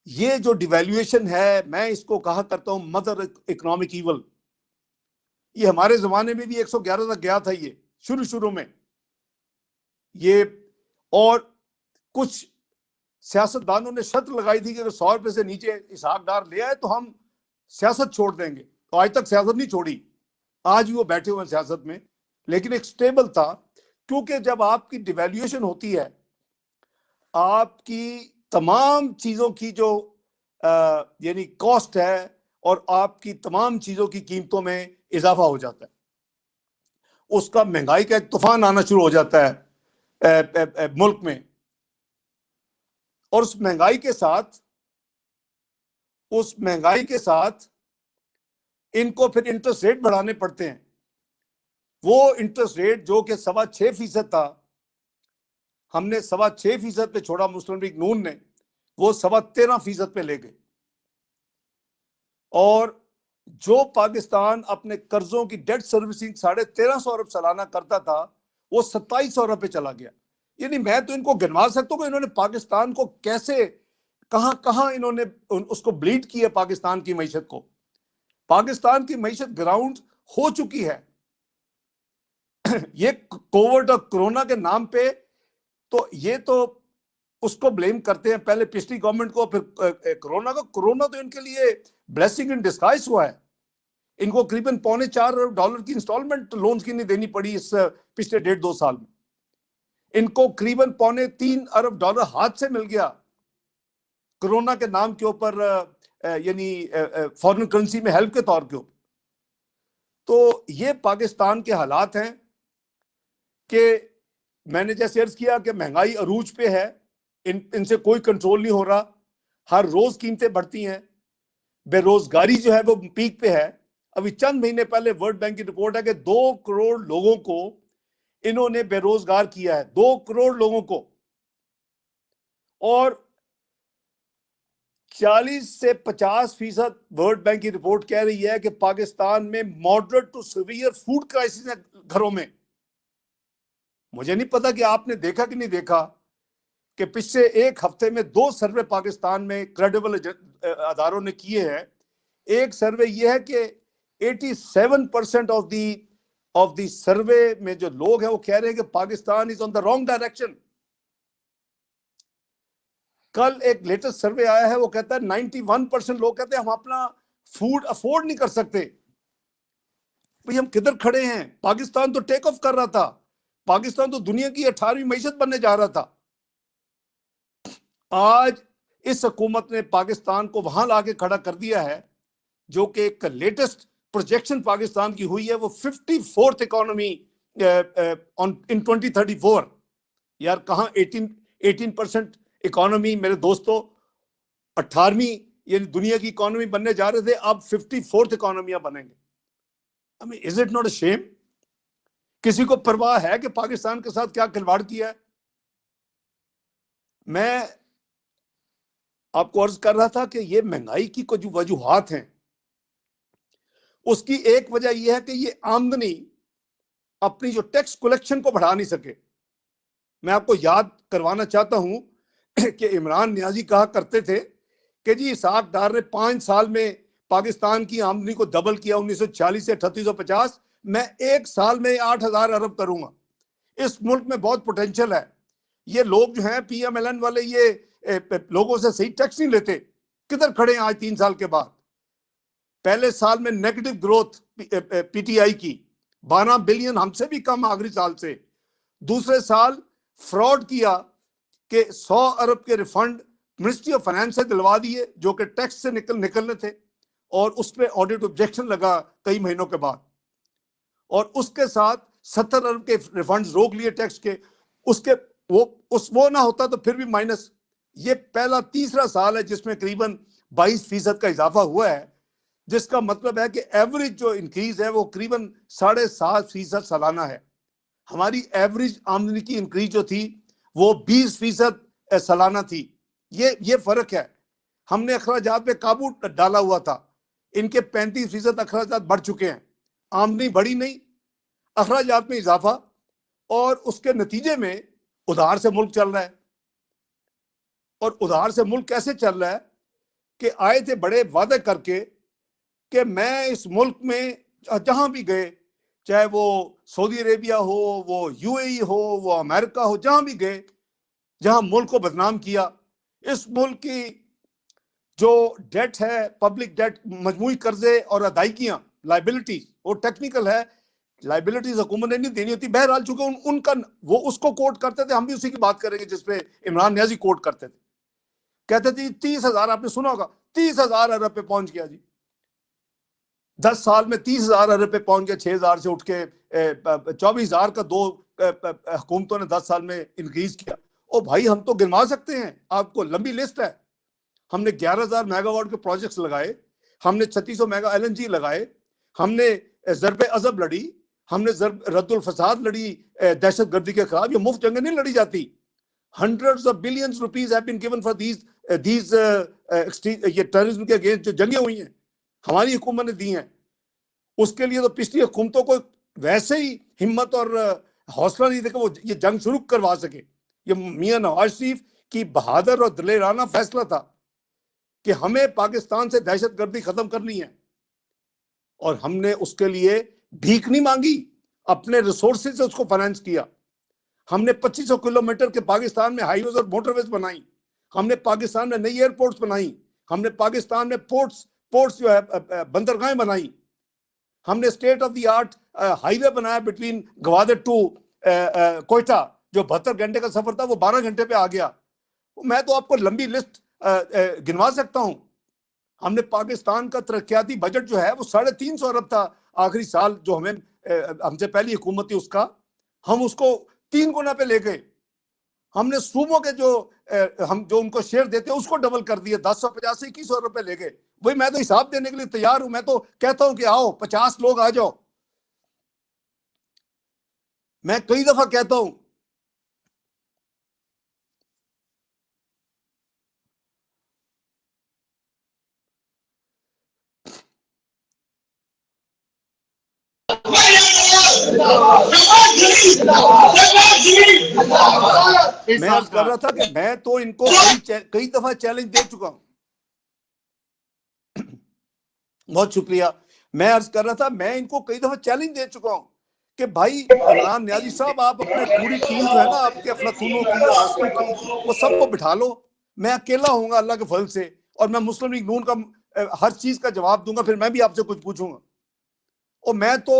یہ جو ڈیویلیویشن ہے، میں اس کو کہا کرتا ہوں مدر اکنامک ایول. یہ ہمارے زمانے میں بھی 111 تک گیا تھا، یہ شروع میں یہ. اور کچھ سیاستدانوں نے شرط لگائی تھی کہ اگر 100 روپے سے نیچے اسحاق ڈار لے آئے تو ہم سیاست چھوڑ دیں گے. تو آج تک سیاست نہیں چھوڑی، آج بھی وہ بیٹھے ہوئے ہیں سیاست میں، لیکن ایک سٹیبل تھا. کیونکہ جب آپ کی ڈیویلیویشن ہوتی ہے، آپ کی تمام چیزوں کی جو یعنی کاسٹ ہے اور آپ کی تمام چیزوں کی قیمتوں میں اضافہ ہو جاتا ہے. اس کا مہنگائی کا ایک طوفان آنا شروع ہو جاتا ہے ملک میں. اور اس مہنگائی کے ساتھ ان کو پھر انٹرسٹ ریٹ بڑھانے پڑتے ہیں. وہ انٹرسٹ ریٹ جو کہ 6.25% تھا، ہم نے 6.25% پہ چھوڑا، مسلم لیگ نون نے، وہ 13.5% پہ لے گئے. اور جو پاکستان اپنے قرضوں کی ڈیٹ سروسنگ 1350 ارب سالانہ کرتا تھا، وہ 2700 ارب پہ چلا گیا. یعنی میں تو ان کو گنوا سکتا ہوں کہ انہوں نے پاکستان کو کیسے کہاں انہوں نے اس کو بلیڈ کیا. پاکستان کی معیشت کو، پاکستان کی معیشت گراؤنڈ ہو چکی ہے. یہ کووڈ اور کرونا کے نام پہ تو یہ تو اس کو بلیم کرتے ہیں، پہلے پچھلی گورنمنٹ کو، پھر کرونا کو. کرونا تو ان کے لیے بلیسنگ ان ڈسگائز ہوا ہے. ان کو قریباً $4.25 ارب کی انسٹالمنٹ لونز کی نہیں دینی پڑی اس پچھلے 1.5-2 سال میں. ان کو قریباً $3.25 ارب ہاتھ سے مل گیا کرونا کے نام کے اوپر، یعنی فارن کرنسی میں ہیلپ کے طور کے اوپر. تو یہ پاکستان کے حالات ہیں کہ میں نے جیسے عرض کیا کہ مہنگائی عروج پہ ہے، ان سے کوئی کنٹرول نہیں ہو رہا. ہر روز قیمتیں بڑھتی ہیں. بے روزگاری جو ہے وہ پیک پہ ہے. ابھی چند مہینے پہلے ورلڈ بینک کی رپورٹ ہے کہ 2 کروڑ لوگوں کو انہوں نے بے روزگار کیا ہے، 2 کروڑ لوگوں کو. اور 40 سے 50% ورلڈ بینک کی رپورٹ کہہ رہی ہے کہ پاکستان میں moderate to severe food crisis ہے گھروں میں. مجھے نہیں پتا کہ آپ نے دیکھا کہ نہیں دیکھا کہ پچھلے ایک ہفتے میں 2 سروے پاکستان میں کریڈیبل اداروں نے کیے ہیں. ایک سروے یہ ہے کہ 87% آف دی سروے میں جو لوگ ہیں وہ کہہ رہے ہیں کہ پاکستان از آن دا رانگ ڈائریکشن. کل ایک لیٹسٹ سروے آیا ہے، وہ کہتا ہے 91% لوگ کہتے ہیں ہم اپنا فوڈ افورڈ نہیں کر سکتے. بھئی ہم کدھر کھڑے ہیں؟ پاکستان تو ٹیک آف کر رہا تھا، پاکستان تو دنیا کی 18ویں معیشت بننے جا رہا تھا. آج اس حکومت نے پاکستان کو وہاں لا کے کھڑا کر دیا ہے جو کہ ایک لیٹسٹ پروجیکشن پاکستان کی ہوئی ہے، وہ 54th اکانومی ان 2034. یار کہاں 18% اکانومی میرے دوستو، 18ویں یعنی دنیا کی اکانومی بننے جا رہے تھے، اب 54th اکانومیاں بنیں گے. I mean, is it not a shame؟ کسی کو پرواہ ہے کہ پاکستان کے ساتھ کیا کھلواڑ کیا ہے؟ میں آپ کو عرض کر رہا تھا کہ یہ مہنگائی کی جو وجوہات ہیں، اس کی ایک وجہ یہ ہے کہ یہ آمدنی اپنی جو ٹیکس کلیکشن کو بڑھا نہیں سکے. میں آپ کو یاد کروانا چاہتا ہوں کہ عمران نیازی کہا کرتے تھے کہ جی اسحاق ڈار نے 5 سال میں پاکستان کی آمدنی کو ڈبل کیا، 1940 سے 3850. میں 1 سال میں 8000 ارب کروں گا. اس ملک میں بہت پوٹینشل ہے. یہ لوگ جو ہیں پی ایم ایل این والے، یہ لوگوں سے صحیح ٹیکس نہیں لیتے. کدھر کھڑے ہیں آج 3 سال کے بعد؟ پہلے سال میں negative growth P T I کی 12 بلین، ہم سے بھی کم آخری سال سے. دوسرے سال فراڈ کیا کہ 100 ارب کے ریفنڈ منسٹری آف فائنانس سے دلوا دیے جو کہ ٹیکس سے نکلنے تھے، اور اس پہ آڈٹ آبجیکشن لگا کئی مہینوں کے بعد. اور اس کے ساتھ 70 ارب کے ریفنڈز روک لیے ٹیکس کے. وہ نہ ہوتا تو پھر بھی مائنس. یہ پہلا تیسرا سال ہے جس میں قریباً 22% کا اضافہ ہوا ہے، جس کا مطلب ہے کہ ایوریج جو انکریز ہے وہ قریباً 7.5% سالانہ ہے. ہماری ایوریج آمدنی کی انکریز جو تھی وہ 20% سالانہ تھی. یہ فرق ہے. ہم نے اخراجات پہ قابو ڈالا ہوا تھا، ان کے 35% اخراجات بڑھ چکے ہیں. آمدنی بڑھی نہیں، اخراجات میں اضافہ، اور اس کے نتیجے میں ادھار سے ملک چل رہا ہے. اور ادھار سے ملک کیسے چل رہا ہے؟ کہ آئے تھے بڑے وعدے کر کے کہ میں اس ملک میں جہاں بھی گئے، چاہے وہ سعودی عربیہ ہو، وہ یو اے ای ہو، وہ امریکہ ہو، جہاں بھی گئے، جہاں ملک کو بدنام کیا، اس ملک کی جو ڈیٹ ہے، پبلک ڈیٹ، مجموعی قرضے اور ادائیگیاں، لائبلٹیز، وہ ٹیکنیکل ہے، لائبلٹیز حکومت نے نہیں دینی ہوتی، بہرحال چونکہ ان کا وہ اس کو کوٹ کرتے تھے، ہم بھی اسی کی بات کریں گے جس پہ عمران نیازی کوٹ کرتے تھے، کہتے تھے 30,000، آپ نے سنا ہوگا 30,000 ارب پہ پہنچ گیا جی، 10 سال میں 30,000 ارب پہ پہنچ گیا، 6,000 سے اٹھ کے 24,000 کا دو حکومتوں نے 10 سال میں انکریز کیا۔ او بھائی ہم تو گنوا سکتے ہیں، آپ کو لمبی لسٹ ہے، ہم نے 11,000 میگا واٹ کے پروجیکٹس لگائے، ہم نے 3600 میگا ایل این جی لگائے، ہم نے ضرب عضب لڑی، ہم نے رد الفساد لڑی، دہشت گردی کے خلاف، یہ مفت جنگیں نہیں لڑی جاتی۔ Hundreds of billions rupees have been given for these یہ ٹیررزم کے اگینسٹ جو جنگیں ہوئی ہیں ہماری حکومت نے دی ہیں، اس کے لیے تو پچھلی حکومتوں کو ویسے ہی ہمت اور حوصلہ نہیں تھا کہ وہ یہ جنگ شروع کروا سکے۔ یہ میاں نواز شریف کی بہادر اور دلیرانہ فیصلہ تھا کہ ہمیں پاکستان سے دہشت گردی ختم کرنی ہے، اور ہم نے اس کے لیے بھیک نہیں مانگی، اپنے ریسورسز سے اس کو فائنانس کیا۔ ہم نے 2500 کلومیٹر کے پاکستان میں ہائی ویز اور موٹر ویز بنائی، ہم نے پاکستان میں نئی ایئرپورٹس بنائی، ہم نے پاکستان میں پورٹس جو ہے بندرگاہیں بنائی، ہم نے state of the art highway بنایا بٹوین گوادر ٹو کوئٹہ، جو 72 گھنٹے کا سفر تھا وہ 12 گھنٹے پہ آ گیا۔ میں تو آپ کو لمبی لسٹ گنوا سکتا ہوں۔ ہم نے پاکستان کا ترقیاتی بجٹ جو ہے وہ 350 ارب تھا آخری سال جو ہم سے پہلی حکومت تھی، اس کا ہم اس کو 3 گنا پہ لے گئے۔ ہم نے صوبوں کے ہم جو ان کو شیئر دیتے ہیں اس کو ڈبل کر دیا، 1050 سے 2100 روپے لے گئے۔ وہی میں تو حساب دینے کے لیے تیار ہوں، میں تو کہتا ہوں کہ آؤ 50 لوگ آ جاؤ، میں کئی دفعہ کہتا ہوں۔ میں عرض کر رہا تھا کہ میں تو ان کو کئی دفعہ چیلنج دے چکا ہوں۔ بہت شکریہ۔ میں عرض کر رہا تھا میں ان کو کئی دفعہ چیلنج دے چکا ہوں کہ بھائی عمران نیازی صاحب، آپ اپنے پوری ٹیم جو ہے نا آپ کے افلاطونوں کی اور رسکیو کی، وہ سب کو بٹھا لو، میں اکیلا ہوں گا اللہ کے فضل سے، اور میں مسلم لیگ نون کا ہر چیز کا جواب دوں گا، پھر میں بھی آپ سے کچھ پوچھوں گا۔ اور میں تو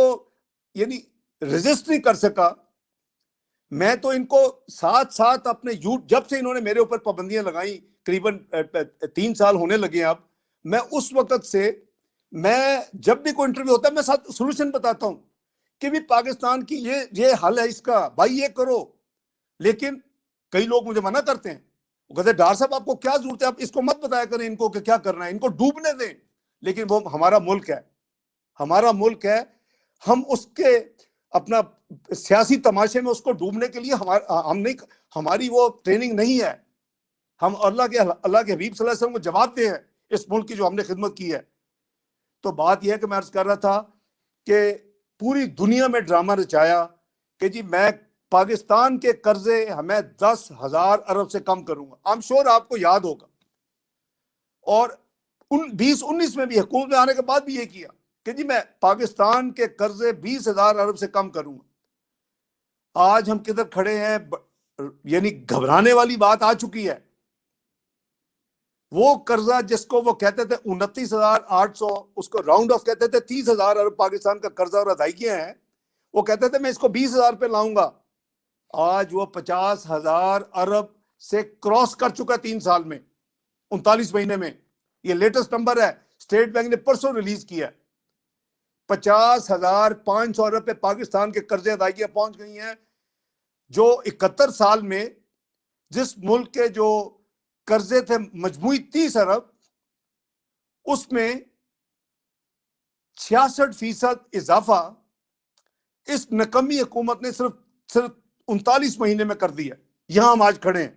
یعنی ریزسٹ نہیں کر سکا، میں تو ان کو ساتھ ساتھ اپنے جب سے انہوں نے میرے اوپر پابندیاں لگائیں، قریباً 3 سال ہونے لگے ہیں اب، میں اس وقت سے میں جب بھی کوئی انٹرویو ہوتا ہے میں ساتھ سولوشن بتاتا ہوں کہ بھی پاکستان کی یہ حل ہے اس کا، بھائی یہ کرو۔ لیکن کئی لوگ مجھے منع کرتے ہیں، وہ کہتے ہیں ڈار صاحب آپ کو کیا ضرورت ہے، آپ اس کو مت بتایا کریں ان کو کہ کیا کرنا ہے، ان کو ڈوبنے دیں۔ لیکن وہ ہمارا ملک ہے، ہمارا ملک ہے، ہم اس کے اپنا سیاسی تماشے میں اس کو ڈوبنے کے لیے ہماری وہ ٹریننگ نہیں ہے۔ ہم اللہ کے حبیب صلی اللہ علیہ وسلم کو جواب دیں ہیں اس ملک کی جو ہم نے خدمت کی ہے۔ تو بات یہ ہے کہ میں عرض کر رہا تھا کہ پوری دنیا میں ڈرامہ رچایا کہ جی میں پاکستان کے قرضے ہمیں 10,000 ارب سے کم کروں گا۔ I'm sure آپ کو یاد ہوگا، اور 2019 میں بھی حکومت میں آنے کے بعد بھی یہ کیا کہ جی میں پاکستان کے قرضے 20,000 ارب سے کم کروں گا۔ آج ہم کدھر کھڑے ہیں، یعنی گھبرانے والی بات آ چکی ہے۔ وہ قرضہ جس کو وہ کہتے تھے 29,800، اس کو راؤنڈ آف کہتے تھے، 30,000 ارب پاکستان کا قرضہ اور ادائیگیاں ہیں، وہ کہتے تھے میں اس کو 20,000 پہ لاؤں گا۔ آج وہ 50,000 ارب سے کراس کر چکا 3 سال میں، 39 مہینے میں۔ یہ لیٹسٹ نمبر ہے، اسٹیٹ بینک نے پرسوں ریلیز کیا ہے۔ 50,500 ارب پہ پاکستان کے قرضے ادائیگیاں پہنچ گئی ہیں، جو 71 سال میں جس ملک کے جو قرضے تھے مجموعی 30 ارب، اس میں 66% اضافہ اس نکمی حکومت نے صرف 39 مہینے میں کر دیا۔ یہاں ہم آج کھڑے ہیں۔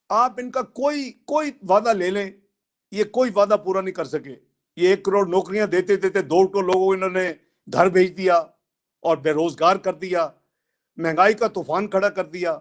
آپ ان کا کوئی وعدہ لے لیں، یہ کوئی وعدہ پورا نہیں کر سکے۔ یہ 1 کروڑ نوکریاں دیتے 2 کروڑ لوگوں کو انہوں نے گھر بھیج دیا اور بے روزگار کر دیا، مہنگائی کا طوفان کھڑا کر دیا۔